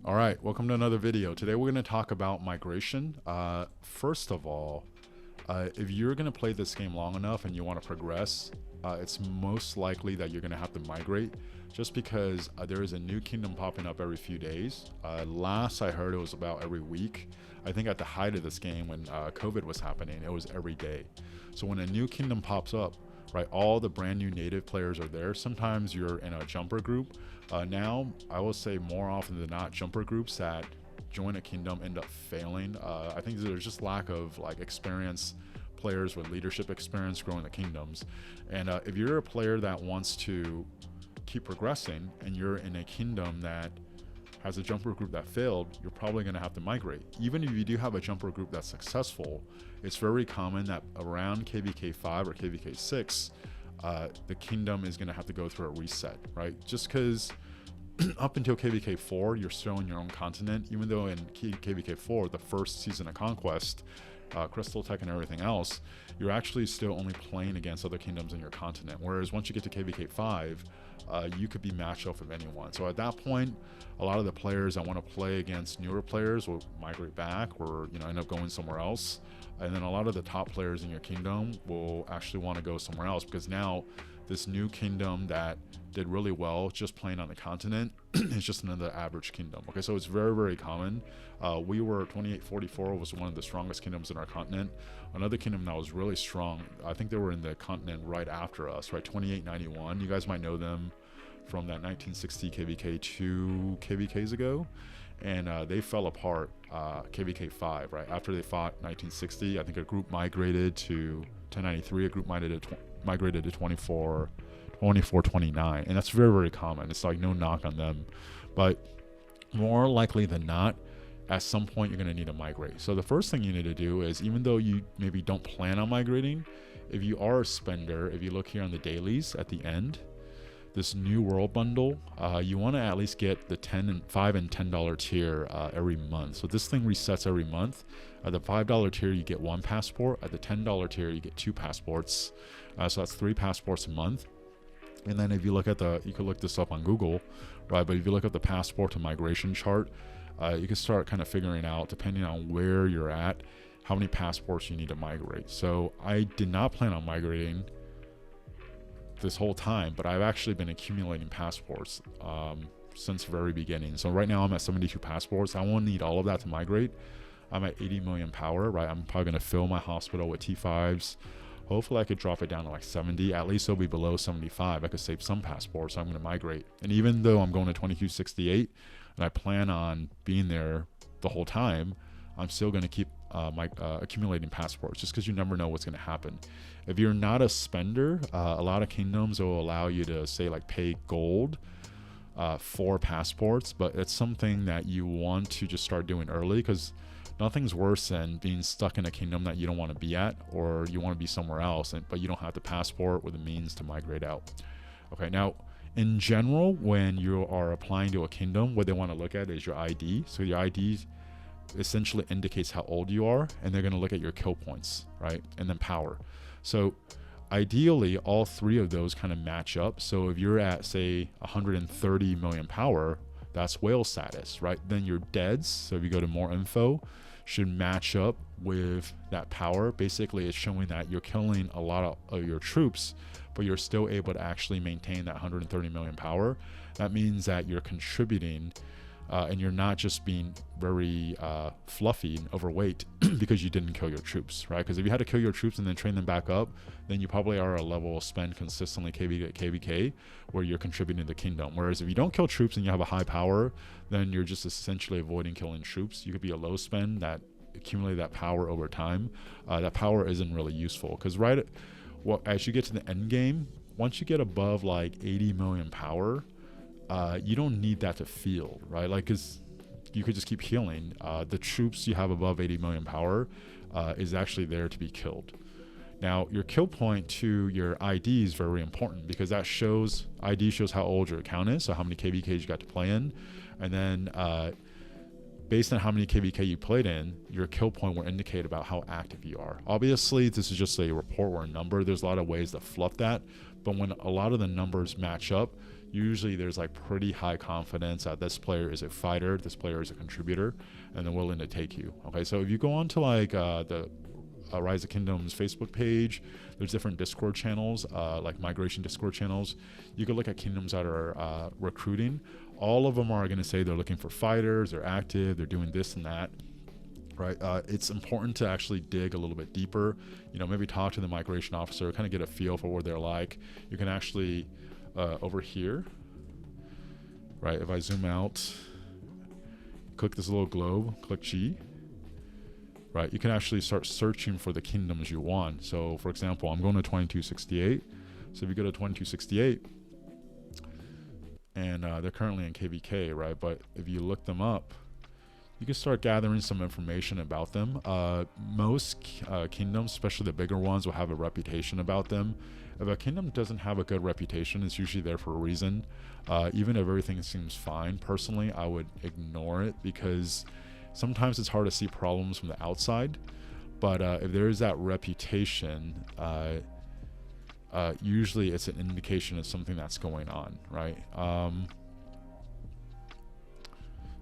All right, welcome to another video. Today we're going to talk about migration. First of all, if you're going to play this game long enough and you want to progress, it's most likely that you're going to have to migrate just because there is a new kingdom popping up every few days. Last I heard it was about every week. I think at the height of this game when COVID was happening, it was every day. So when a new kingdom pops up, right, all the brand new native players are there. Sometimes you're in a jumper group. Now, I will say more often than not, jumper groups that join a kingdom end up failing. I think there's just lack of like experience, players with leadership experience growing the kingdoms. And if you're a player that wants to keep progressing and you're in a kingdom that has a jumper group that failed, you're probably going to have to migrate. Even if you do have a jumper group that's successful, it's very common that around KVK 5 or KVK 6, the kingdom is going to have to go through a reset, right? Just because up until KVK 4, you're still in your own continent, even though in KVK 4, the first season of Conquest, Crystal Tech and everything else, you're actually still only playing against other kingdoms in your continent. Whereas once you get to KVK 5, you could be matched up with anyone. So at that point, a lot of the players that want to play against newer players will migrate back or end up going somewhere else. And then a lot of the top players in your kingdom will actually want to go somewhere else because now this new kingdom that did really well just playing on the continent is just another average kingdom. Okay, so it's very, very common. We were 2844 was one of the strongest kingdoms in our continent. Another kingdom that was really strong, I think they were in the continent right after us, right? 2891. You guys might know them from that 1960 KVK 2 KVKs ago. And they fell apart KVK 5, right? After they fought 1960, I think a group migrated to 1093, a group migrated to 2429, and that's very, very common. It's like no knock on them, but more likely than not, at some point you're going to need to migrate. So the first thing you need to do is, even though you maybe don't plan on migrating, if you are a spender, if you look here on the dailies at the end, this new world bundle, you want to at least get the $5 and $10 tier every month. So this thing resets every month. At the $5 tier, you get 1 passport. At the $10 tier, you get 2 passports. So that's 3 passports a month. And then if you look at you could look this up on Google, right? But if you look at the passport to migration chart, you can start kind of figuring out, depending on where you're at, how many passports you need to migrate. So I did not plan on migrating this whole time, but I've actually been accumulating passports since the very beginning. So right now I'm at 72 passports. I won't need all of that to migrate. I'm at 80 million power, right? I'm probably going to fill my hospital with T5s. Hopefully I could drop it down to like 70. At least it'll be below 75. I could save some passports. So I'm going to migrate. And even though I'm going to 2268 and I plan on being there the whole time, I'm still going to keep accumulating passports just because you never know what's going to happen. If you're not a spender, a lot of kingdoms will allow you to say like pay gold for passports, but it's something that you want to just start doing early because nothing's worse than being stuck in a kingdom that you don't want to be at, or you want to be somewhere else, but you don't have the passport or the means to migrate out. Okay, now in general, when you are applying to a kingdom, what they want to look at is your ID. So your ID essentially indicates how old you are, and they're going to look at your kill points, right? And then power. So ideally, all 3 of those kind of match up. So if you're at, say, 130 million power, that's whale status, right? Then your deads, so if you go to more info, should match up with that power. Basically, it's showing that you're killing a lot of your troops, but you're still able to actually maintain that 130 million power. That means that you're contributing and you're not just being very fluffy and overweight because you didn't kill your troops, right? Because if you had to kill your troops and then train them back up, then you probably are a level of spend consistently KVK where you're contributing to the kingdom. Whereas if you don't kill troops and you have a high power, then you're just essentially avoiding killing troops. You could be a low spend that accumulate that power over time. That power isn't really useful because as you get to the end game, once you get above like 80 million power, you don't need that to field, right? Like, because you could just keep healing. The troops you have above 80 million power is actually there to be killed. Now, your kill point to your ID is very important because that ID shows how old your account is, so how many KVKs you got to play in. And then based on how many KVK you played in, your kill point will indicate about how active you are. Obviously, this is just a report or a number. There's a lot of ways to fluff that, but when a lot of the numbers match up, usually there's like pretty high confidence that this player is a fighter, this player is a contributor, and they're willing to take you. Okay, so if you go on to like the Rise of Kingdoms Facebook page, there's different Discord channels, like migration Discord channels. You can look at kingdoms that are recruiting. All of them are going to say they're looking for fighters, they're active, they're doing this and that. Right, it's important to actually dig a little bit deeper. Maybe talk to the migration officer, kind of get a feel for what they're like. You can actually over here, right? If I zoom out, click this little globe, click G. Right, you can actually start searching for the kingdoms you want. So, for example, I'm going to 2268. So if you go to 2268, and they're currently in KVK, right? But if you look them up, you can start gathering some information about them. Most kingdoms, especially the bigger ones, will have a reputation about them. If a kingdom doesn't have a good reputation, it's usually there for a reason. Even if everything seems fine, personally, I would ignore it, because sometimes it's hard to see problems from the outside. But if there is that reputation, usually it's an indication of something that's going on, right?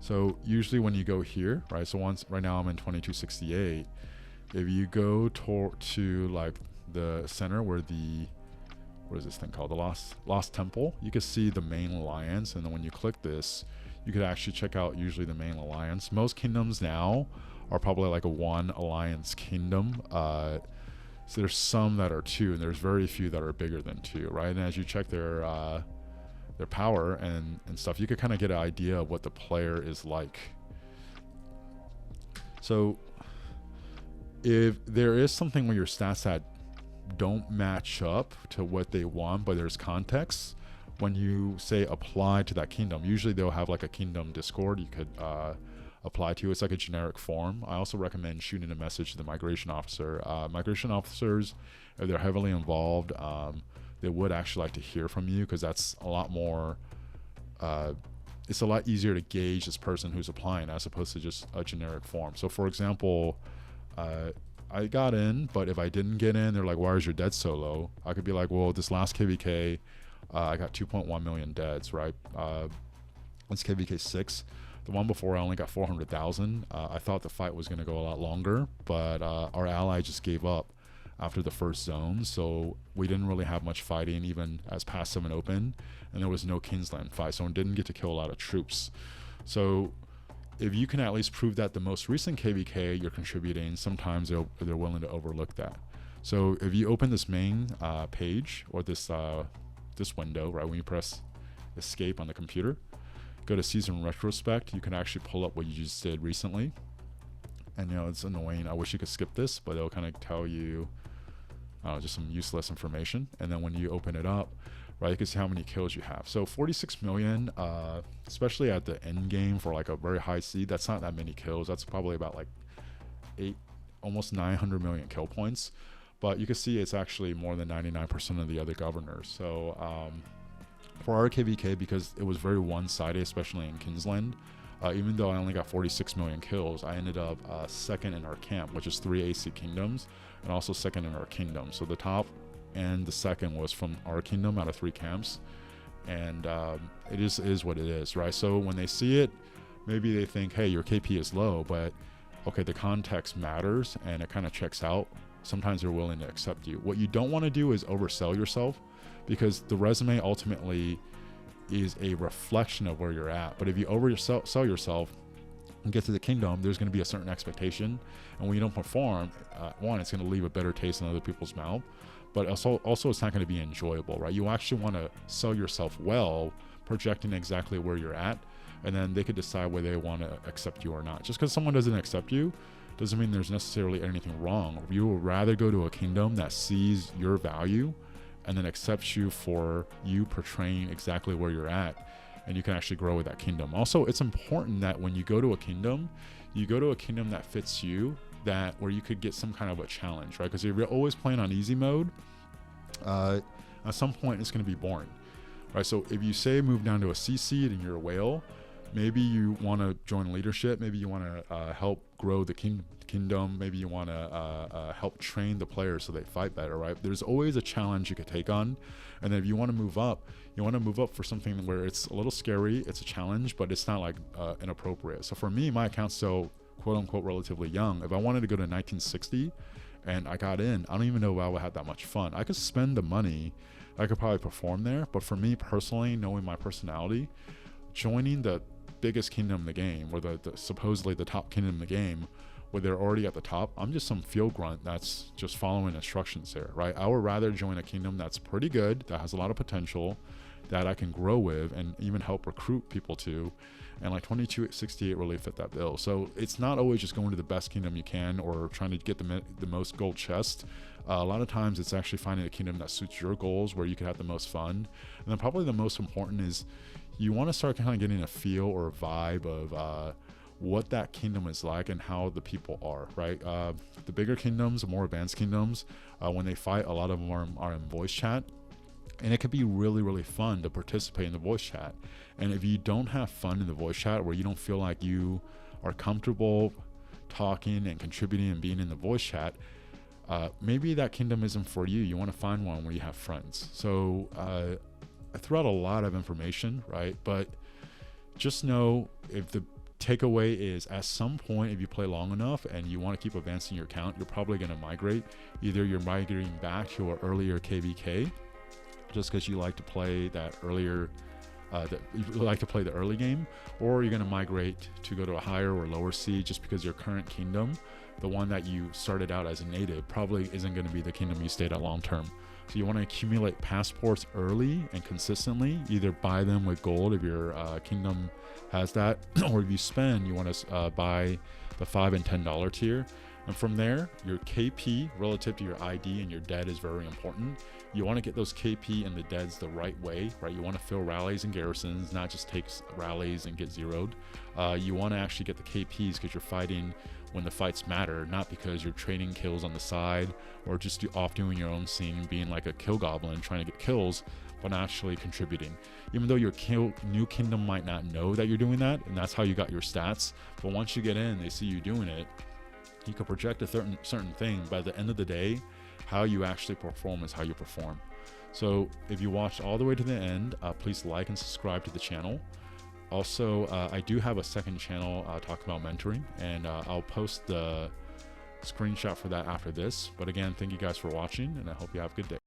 So usually when you go here, right? So right now I'm in 2268. If you go to like the center where what is this thing called? The Lost Temple, you can see the main alliance. And then when you click this, you could actually check out usually the main alliance. Most kingdoms now are probably like a 1 alliance kingdom. So there's some that are 2, and there's very few that are bigger than 2, right? And as you check their power and stuff, you could kind of get an idea of what the player is like. So if there is something where your stats that don't match up to what they want, but there's context, when you say apply to that kingdom, usually they'll have like a kingdom Discord you could apply to. It's like a generic form. I also recommend shooting a message to the migration officer. Migration officers, if they're heavily involved, they would actually like to hear from you, because that's a lot more, it's a lot easier to gauge this person who's applying as opposed to just a generic form. So for example, I got in, but if I didn't get in, they're like, why is your dead so low? I could be like, well, this last KVK, I got 2.1 million deads, right? That's KVK 6. The one before, I only got 400,000. I thought the fight was going to go a lot longer, but our ally just gave up after the first zone, so we didn't really have much fighting even as past 7 open, and there was no Kingsland fight, so we didn't get to kill a lot of troops. So if you can at least prove that the most recent KVK you're contributing, sometimes they're willing to overlook that. So if you open this main page, or this window, right, when you press escape on the computer, go to season retrospect, you can actually pull up what you just did recently. And it's annoying, I wish you could skip this, but it'll kind of tell you just some useless information. And then when you open it up, right, you can see how many kills you have. So 46 million, especially at the end game for like a very high seed, that's not that many kills. That's probably about like almost 900 million kill points. But you can see it's actually more than 99% of the other governors. So for our KVK, because it was very one-sided, especially in Kingsland, even though I only got 46 million kills, I ended up second in our camp, which is 3 AC kingdoms, and also second in our kingdom. So the top and the second was from our kingdom out of 3 camps. And it is what it is, right? So when they see it, maybe they think, hey, your KP is low, but okay, the context matters and it kind of checks out. Sometimes they're willing to accept you. What you don't want to do is oversell yourself, because the resume ultimately is a reflection of where you're at. But if you oversell yourself and get to the kingdom, there's going to be a certain expectation. And when you don't perform, one, it's going to leave a bitter taste in other people's mouth. But also it's not going to be enjoyable, right? You actually want to sell yourself well, projecting exactly where you're at. And then they could decide whether they want to accept you or not. Just because someone doesn't accept you doesn't mean there's necessarily anything wrong. You would rather go to a kingdom that sees your value and then accepts you for you portraying exactly where you're at, and you can actually grow with that kingdom. Also, it's important that when you go to a kingdom, you go to a kingdom that fits you, that where you could get some kind of a challenge, right? Because if you're always playing on easy mode, at some point it's going to be boring, right? So if you say move down to a C seed and you're a whale, Maybe you want to join leadership. Maybe you want to help grow the kingdom. Maybe you want to help train the players so they fight better, right? There's always a challenge you could take on. And then if you want to move up, you want to move up for something where it's a little scary, it's a challenge, but it's not like inappropriate. So for me, my account's so quote unquote relatively young. If I wanted to go to 1960 and I got in, I don't even know if I would have that much fun. I could spend the money, I could probably perform there, but for me personally, knowing my personality, joining the biggest kingdom in the game, or the supposedly the top kingdom in the game, where they're already at the top, I'm just some field grunt that's just following instructions there, right? I would rather join a kingdom that's pretty good, that has a lot of potential, that I can grow with and even help recruit people to. And like 2268 really fit that bill. So it's not always just going to the best kingdom you can or trying to get the most gold chest. A lot of times it's actually finding a kingdom that suits your goals, where you can have the most fun. And then probably the most important is you want to start kind of getting a feel or a vibe of what that kingdom is like and how the people are, right? The bigger kingdoms, the more advanced kingdoms, when they fight, a lot of them are in voice chat. And it can be really, really fun to participate in the voice chat. And if you don't have fun in the voice chat, where you don't feel like you are comfortable talking and contributing and being in the voice chat, maybe that kingdom isn't for you. You want to find one where you have friends. So I threw out a lot of information, right? But just know, if the takeaway is, at some point, if you play long enough and you want to keep advancing your account, you're probably going to migrate. Either you're migrating back to an earlier KVK, just because you like to play that earlier, you like to play the early game, or you're going to migrate to go to a higher or lower C, just because your current kingdom, the one that you started out as a native, probably isn't going to be the kingdom you stayed at long term. So you want to accumulate passports early and consistently, either buy them with gold if your kingdom has that, or if you spend, you want to buy the $5 and $10 tier. And from there, your KP relative to your ID and your dead is very important. You want to get those KP and the deads the right way, right? You want to fill rallies and garrisons, not just take rallies and get zeroed. You want to actually get the KPs because you're fighting when the fights matter, not because you're trading kills on the side or just off doing your own scene, being like a kill goblin trying to get kills, but actually contributing. Even though your new kingdom might not know that you're doing that, and that's how you got your stats, but once you get in, they see you doing it, you can project a certain thing. By the end of the day, how you actually perform is how you perform. So if you watched all the way to the end, please like and subscribe to the channel. Also, I do have a second channel talking about mentoring, and I'll post the screenshot for that after this. But again, thank you guys for watching, and I hope you have a good day.